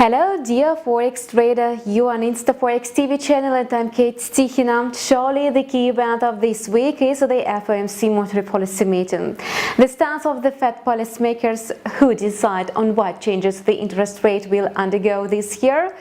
Hello dear Forex trader, you are on InstaForex TV channel and I'm Kate Stichina. Surely the key event of this week is the FOMC monetary policy meeting. The stance of the Fed policymakers who decide on what changes the interest rate will undergo this year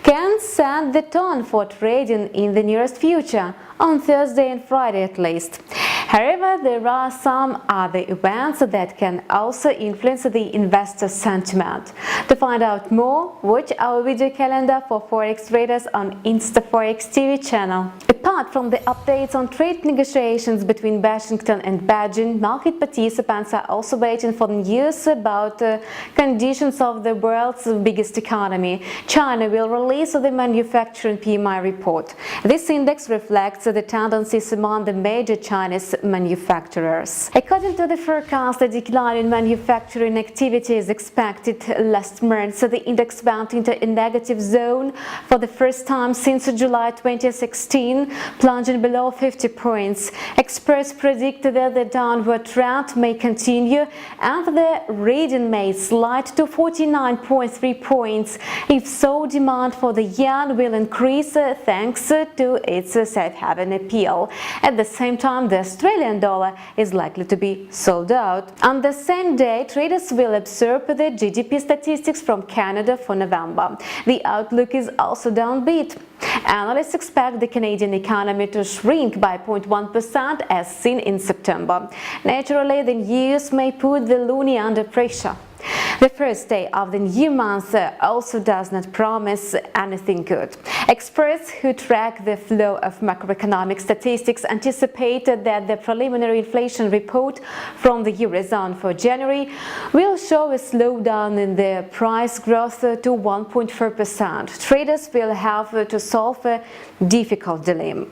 can set the tone for trading in the nearest future, on Thursday and Friday at least. However, there are some other events that can also influence the investor sentiment. To find out more, watch our video calendar for Forex traders on InstaForex TV channel. Apart from the updates on trade negotiations between Washington and Beijing, market participants are also waiting for news about the conditions of the world's biggest economy. China will release the manufacturing PMI report. This index reflects the tendencies among the major Chinese manufacturers. According to the forecast, a decline in manufacturing activity is expected last month. The index went into a negative zone for the first time since July 2016, plunging below 50 points. Experts predict that the downward trend may continue and the reading may slide to 49.3 points. If so, demand for the yuan will increase thanks to its safe haven appeal. At the same time, the Australian dollar is likely to be sold out. On the same day, traders will observe the GDP statistics from Canada for November. The outlook is also downbeat. Analysts expect the Canadian economy to shrink by 0.1% as seen in September. Naturally, the news may put the loonie under pressure. The first day of the new month also does not promise anything good. Experts who track the flow of macroeconomic statistics anticipated that the preliminary inflation report from the Eurozone for January will show a slowdown in the price growth to 1.4%. Traders will have to solve a difficult dilemma: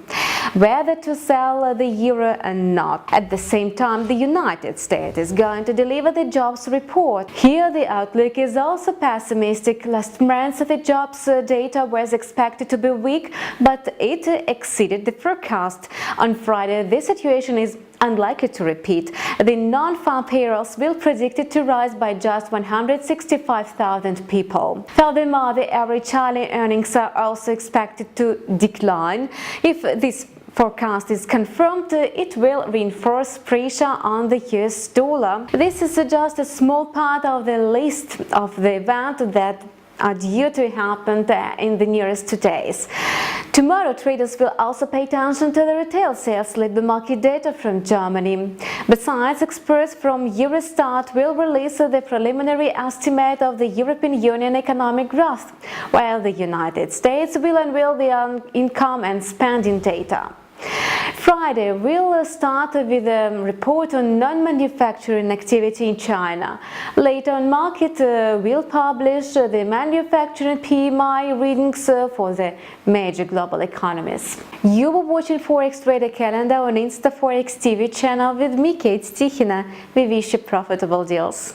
whether to sell the euro or not. At the same time, the United States is going to deliver the jobs report. Here the outlook is also pessimistic. Last month the jobs data was expected to be weak, but it exceeded the forecast. On Friday, this situation is unlikely to repeat. The non-farm payrolls will predicted to rise by just 165,000 people. Furthermore, the average hourly earnings are also expected to decline. If this forecast is confirmed, it will reinforce pressure on the US dollar. This is just a small part of the list of the events that are due to happen in the nearest 2 days. Tomorrow, traders will also pay attention to the retail sales labor market data from Germany. Besides, experts from Eurostat will release the preliminary estimate of the European Union economic growth, while the United States will unveil the income and spending data. Friday will start with a report on non-manufacturing activity in China. Later on, market will publish the manufacturing PMI readings for the major global economies. You were watching Forex Trader Calendar on InstaForex TV channel with me, Kate Stichina. We wish you profitable deals.